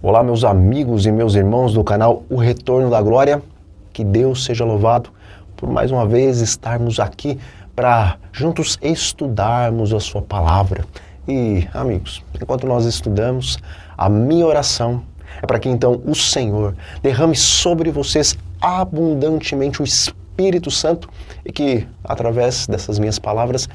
Olá, meus amigos e meus irmãos do canal O Retorno da Glória. Que Deus seja louvado por mais uma vez estarmos aqui para juntos estudarmos a sua palavra. E, amigos, enquanto nós estudamos, a minha oração é para que então o Senhor derrame sobre vocês abundantemente o Espírito Santo e que, através dessas minhas palavras,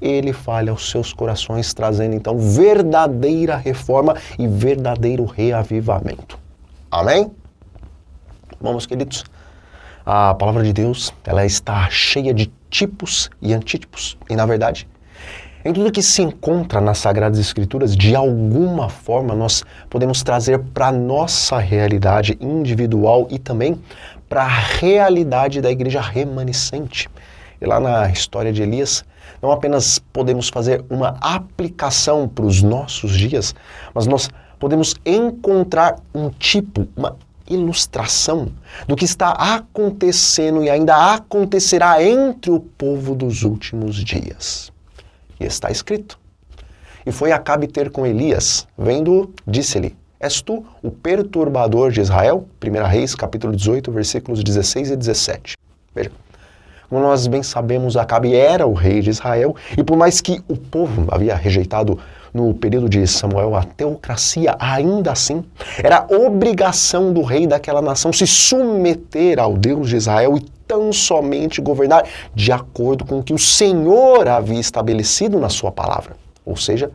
Ele fale aos seus corações, trazendo então verdadeira reforma e verdadeiro reavivamento. Amém? Bom, meus queridos, a palavra de Deus, ela está cheia de tipos e antítipos. E, na verdade, em tudo que se encontra nas Sagradas Escrituras, de alguma forma nós podemos trazer para a nossa realidade individual e também para a realidade da igreja remanescente. E lá na história de Elias, não apenas podemos fazer uma aplicação para os nossos dias, mas nós podemos encontrar um tipo, uma ilustração do que está acontecendo e ainda acontecerá entre o povo dos últimos dias. E está escrito: e foi Acabe ter com Elias, vendo, disse-lhe: és tu o perturbador de Israel? 1 Reis, capítulo 18, versículos 16 e 17. Veja, como nós bem sabemos, Acabe era o rei de Israel, e por mais que o povo havia rejeitado no período de Samuel a teocracia, ainda assim, era obrigação do rei daquela nação se submeter ao Deus de Israel e tão somente governar de acordo com o que o Senhor havia estabelecido na sua palavra. Ou seja,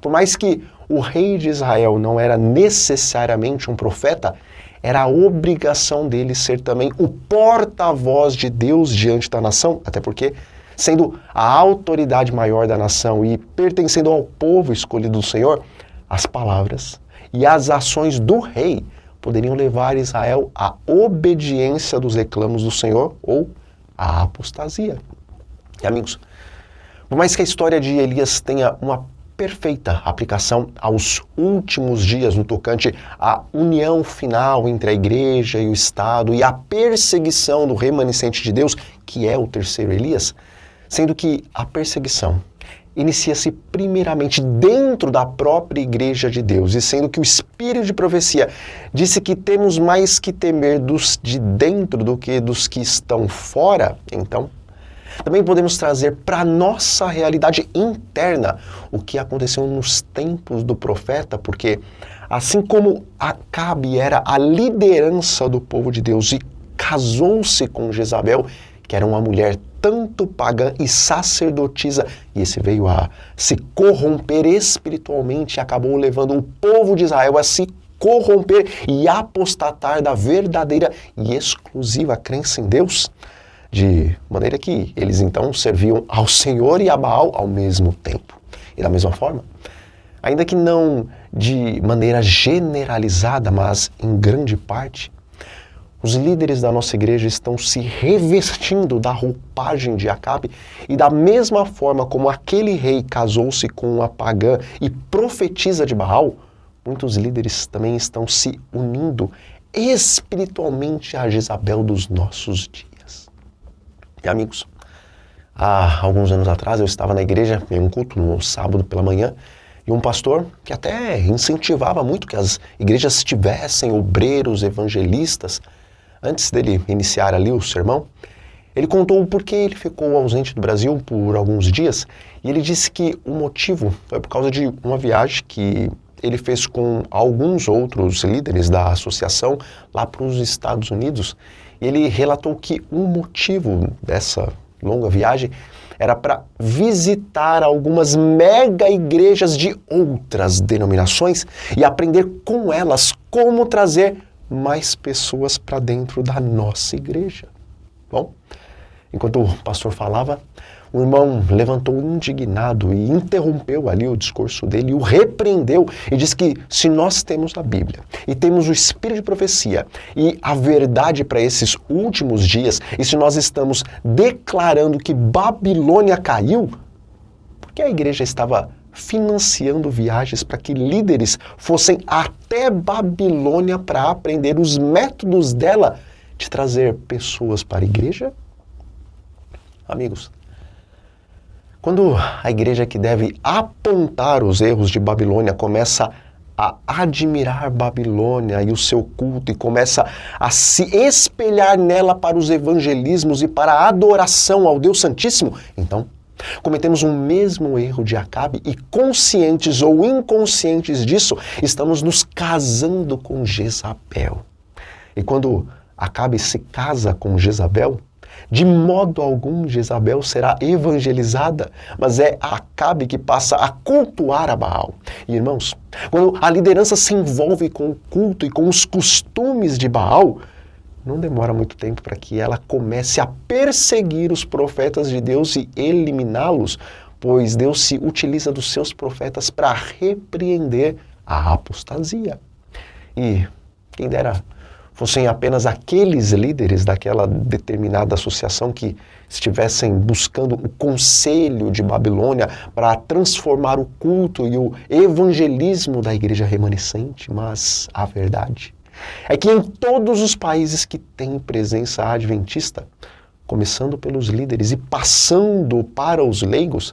por mais que o rei de Israel não era necessariamente um profeta, era a obrigação dele ser também o porta-voz de Deus diante da nação, até porque, sendo a autoridade maior da nação e pertencendo ao povo escolhido do Senhor, as palavras e as ações do rei poderiam levar Israel à obediência dos reclamos do Senhor ou à apostasia. E, amigos, por mais que a história de Elias tenha uma perfeita aplicação aos últimos dias no tocante à união final entre a igreja e o Estado e à perseguição do remanescente de Deus, que é o terceiro Elias, sendo que a perseguição inicia-se primeiramente dentro da própria igreja de Deus, e sendo que o Espírito de profecia disse que temos mais que temer dos de dentro do que dos que estão fora, então também podemos trazer para a nossa realidade interna o que aconteceu nos tempos do profeta, porque assim como Acabe era a liderança do povo de Deus e casou-se com Jezabel, que era uma mulher tanto pagã e sacerdotisa, e esse veio a se corromper espiritualmente e acabou levando o povo de Israel a se corromper e apostatar da verdadeira e exclusiva crença em Deus, de maneira que eles então serviam ao Senhor e a Baal ao mesmo tempo. E da mesma forma, ainda que não de maneira generalizada, mas em grande parte, os líderes da nossa igreja estão se revestindo da roupagem de Acabe, e da mesma forma como aquele rei casou-se com uma pagã e profetiza de Baal, muitos líderes também estão se unindo espiritualmente a Jezabel dos nossos dias. E, amigos, há alguns anos atrás eu estava na igreja em um culto no sábado pela manhã, e um pastor que até incentivava muito que as igrejas tivessem obreiros evangelistas. Antes dele iniciar ali o sermão, ele contou o porquê ele ficou ausente do Brasil por alguns dias, e ele disse que o motivo foi por causa de uma viagem que ele fez com alguns outros líderes da associação lá para os Estados Unidos. E ele relatou que o motivo dessa longa viagem era para visitar algumas mega igrejas de outras denominações e aprender com elas como trazer mais pessoas para dentro da nossa igreja. Bom, enquanto o pastor falava, o irmão levantou indignado e interrompeu ali o discurso dele e o repreendeu e disse que se nós temos a Bíblia e temos o Espírito de profecia e a verdade para esses últimos dias, e se nós estamos declarando que Babilônia caiu, por que a igreja estava financiando viagens para que líderes fossem até Babilônia para aprender os métodos dela de trazer pessoas para a igreja? Amigos, quando a igreja que deve apontar os erros de Babilônia começa a admirar Babilônia e o seu culto e começa a se espelhar nela para os evangelismos e para a adoração ao Deus Santíssimo, então cometemos o mesmo erro de Acabe e, conscientes ou inconscientes disso, estamos nos casando com Jezabel. E quando Acabe se casa com Jezabel, de modo algum Jezabel será evangelizada, mas é Acabe que passa a cultuar a Baal. E irmãos, quando a liderança se envolve com o culto e com os costumes de Baal, não demora muito tempo para que ela comece a perseguir os profetas de Deus e eliminá-los, pois Deus se utiliza dos seus profetas para repreender a apostasia. E quem dera fossem apenas aqueles líderes daquela determinada associação que estivessem buscando o conselho de Babilônia para transformar o culto e o evangelismo da igreja remanescente, mas a verdade é que em todos os países que têm presença adventista, começando pelos líderes e passando para os leigos,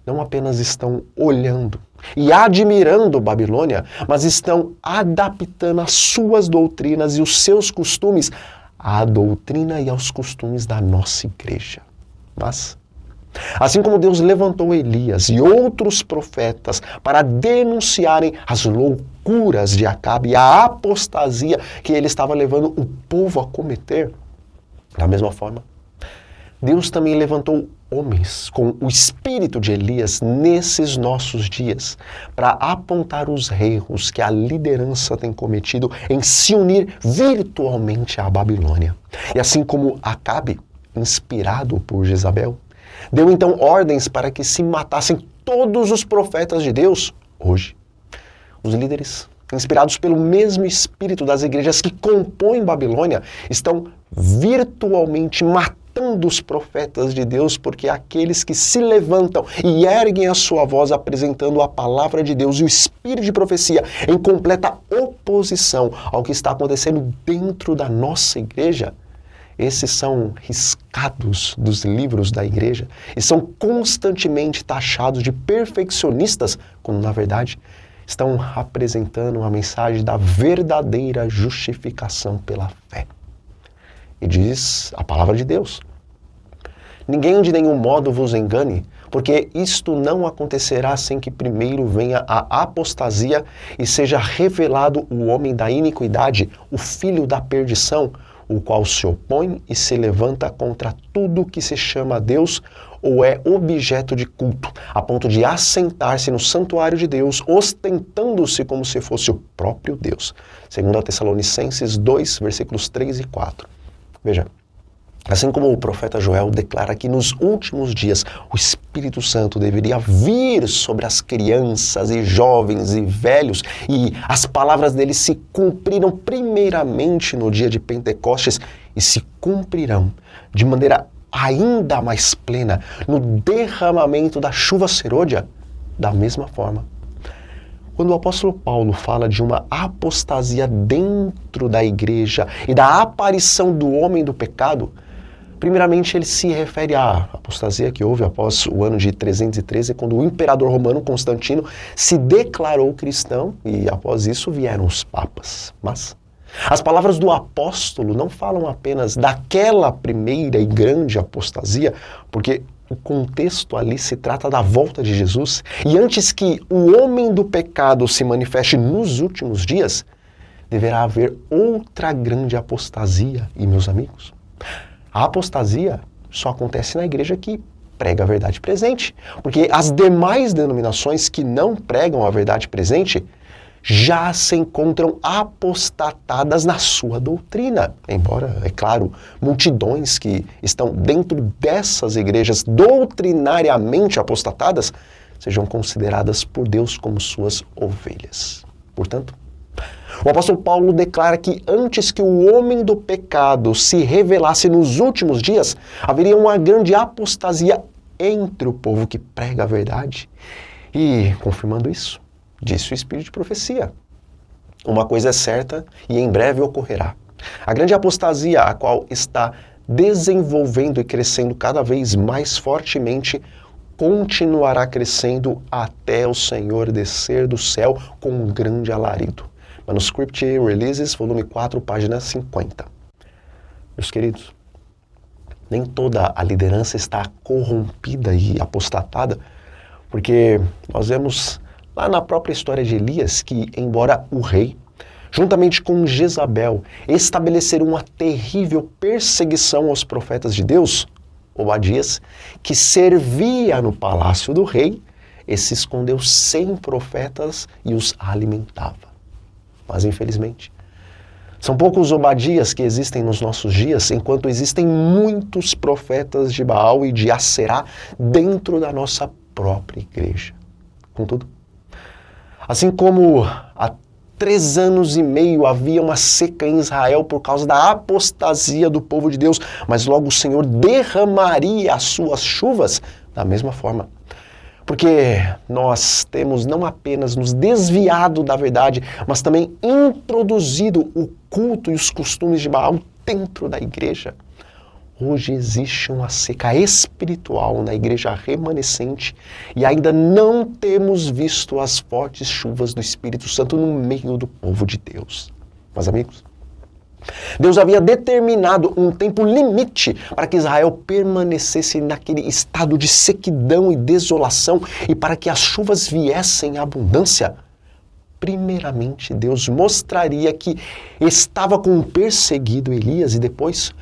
não apenas estão olhando e admirando Babilônia, mas estão adaptando as suas doutrinas e os seus costumes à doutrina e aos costumes da nossa igreja. Mas, assim como Deus levantou Elias e outros profetas para denunciarem as loucuras de Acabe e a apostasia que ele estava levando o povo a cometer, da mesma forma, Deus também levantou homens com o espírito de Elias nesses nossos dias para apontar os erros que a liderança tem cometido em se unir virtualmente à Babilônia. E assim como Acabe, inspirado por Jezabel, deu então ordens para que se matassem todos os profetas de Deus, hoje, os líderes, inspirados pelo mesmo espírito das igrejas que compõem Babilônia, estão virtualmente matando os profetas de Deus, porque aqueles que se levantam e erguem a sua voz apresentando a palavra de Deus e o espírito de profecia em completa oposição ao que está acontecendo dentro da nossa igreja, esses são riscados dos livros da igreja e são constantemente taxados de perfeccionistas, quando na verdade estão apresentando a mensagem da verdadeira justificação pela fé. E diz a palavra de Deus: ninguém de nenhum modo vos engane, porque isto não acontecerá sem que primeiro venha a apostasia e seja revelado o homem da iniquidade, o filho da perdição, o qual se opõe e se levanta contra tudo que se chama Deus ou é objeto de culto, a ponto de assentar-se no santuário de Deus, ostentando-se como se fosse o próprio Deus. 2 Tessalonicenses 2, versículos 3 e 4. Veja, assim como o profeta Joel declara que nos últimos dias o Espírito Santo deveria vir sobre as crianças e jovens e velhos, e as palavras dele se cumpriram primeiramente no dia de Pentecostes e se cumprirão de maneira ainda mais plena no derramamento da chuva serôdia, da mesma forma. Quando o apóstolo Paulo fala de uma apostasia dentro da igreja e da aparição do homem do pecado, primeiramente ele se refere à apostasia que houve após o ano de 313, quando o imperador romano Constantino se declarou cristão e após isso vieram os papas. Mas as palavras do apóstolo não falam apenas daquela primeira e grande apostasia, porque o contexto ali se trata da volta de Jesus, e antes que o homem do pecado se manifeste nos últimos dias, deverá haver outra grande apostasia. E, meus amigos, a apostasia só acontece na igreja que prega a verdade presente, porque as demais denominações que não pregam a verdade presente já se encontram apostatadas na sua doutrina. Embora, é claro, multidões que estão dentro dessas igrejas doutrinariamente apostatadas sejam consideradas por Deus como suas ovelhas. Portanto, o apóstolo Paulo declara que antes que o homem do pecado se revelasse nos últimos dias, haveria uma grande apostasia entre o povo que prega a verdade. E, confirmando isso, disse o Espírito de profecia: uma coisa é certa e em breve ocorrerá. A grande apostasia, a qual está desenvolvendo e crescendo cada vez mais fortemente continuará crescendo até o Senhor descer do céu com um grande alarido. Manuscript Releases, volume 4, página 50. Meus queridos, nem toda a liderança está corrompida e apostatada, porque nós vemos lá na própria história de Elias que, embora o rei, juntamente com Jezabel, estabeleceram uma terrível perseguição aos profetas de Deus, Obadias, que servia no palácio do rei, e se escondeu sem profetas e os alimentava. Mas, infelizmente, são poucos Obadias que existem nos nossos dias, enquanto existem muitos profetas de Baal e de Aserá dentro da nossa própria igreja. Contudo, assim como há 3 anos e meio havia uma seca em Israel por causa da apostasia do povo de Deus, mas logo o Senhor derramaria as suas chuvas da mesma forma. Porque nós temos não apenas nos desviado da verdade, mas também introduzido o culto e os costumes de Baal dentro da igreja. Hoje existe uma seca espiritual na igreja remanescente e ainda não temos visto as fortes chuvas do Espírito Santo no meio do povo de Deus. Mas, amigos, Deus havia determinado um tempo limite para que Israel permanecesse naquele estado de sequidão e desolação e para que as chuvas viessem em abundância. Primeiramente, Deus mostraria que estava com o perseguido Elias e depois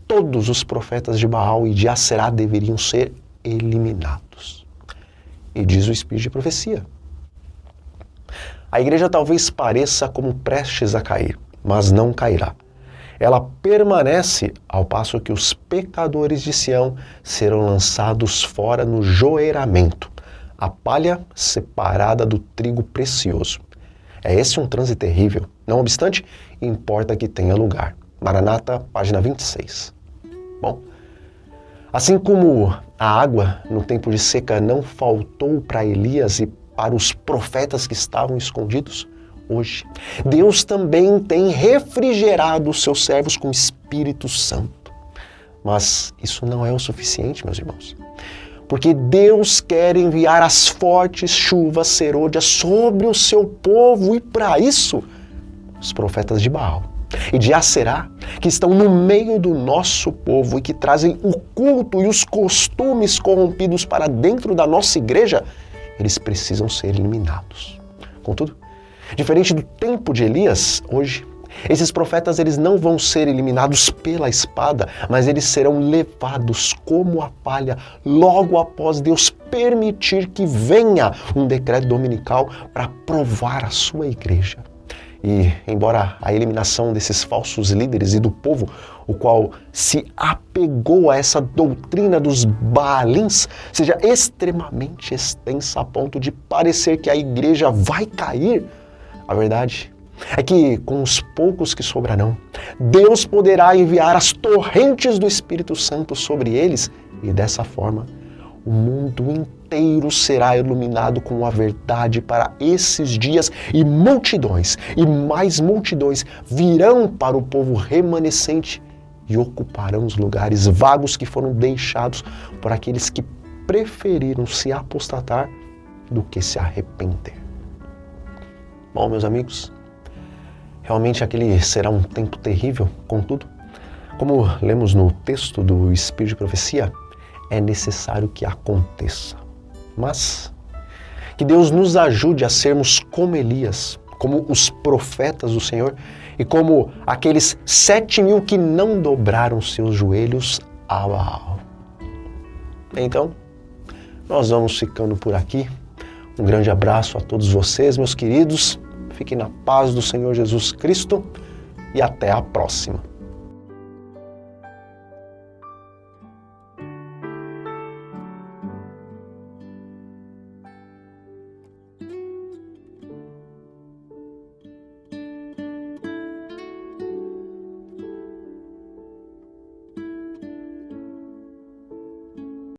todos os profetas de Baal e de Aserá deveriam ser eliminados. E diz o Espírito de Profecia: a igreja talvez pareça como prestes a cair, mas não cairá. Ela permanece ao passo que os pecadores de Sião serão lançados fora no joeiramento, a palha separada do trigo precioso. É esse um transe terrível. Não obstante, importa que tenha lugar. Maranata, página 26. Bom, assim como a água no tempo de seca não faltou para Elias e para os profetas que estavam escondidos, hoje Deus também tem refrigerado os seus servos com o Espírito Santo. Mas isso não é o suficiente, meus irmãos. Porque Deus quer enviar as fortes chuvas serôdias sobre o seu povo e para isso, os profetas de Baal e de Aserá, que estão no meio do nosso povo e que trazem o culto e os costumes corrompidos para dentro da nossa igreja, eles precisam ser eliminados. Contudo, diferente do tempo de Elias, hoje, esses profetas eles não vão ser eliminados pela espada, mas eles serão levados como a palha logo após Deus permitir que venha um decreto dominical para provar a sua igreja. E, embora a eliminação desses falsos líderes e do povo, o qual se apegou a essa doutrina dos Baalins, seja extremamente extensa a ponto de parecer que a igreja vai cair, a verdade é que, com os poucos que sobrarão, Deus poderá enviar as torrentes do Espírito Santo sobre eles e, dessa forma, o mundo inteiro será iluminado com a verdade para esses dias e multidões e mais multidões virão para o povo remanescente e ocuparão os lugares vagos que foram deixados por aqueles que preferiram se apostatar do que se arrepender. Bom, meus amigos, realmente aquele será um tempo terrível, contudo, como lemos no texto do Espírito de Profecia, é necessário que aconteça. Mas que Deus nos ajude a sermos como Elias, como os profetas do Senhor e como aqueles 7.000 que não dobraram seus joelhos a Baal. Então, nós vamos ficando por aqui. Um grande abraço a todos vocês, meus queridos. Fiquem na paz do Senhor Jesus Cristo e até a próxima.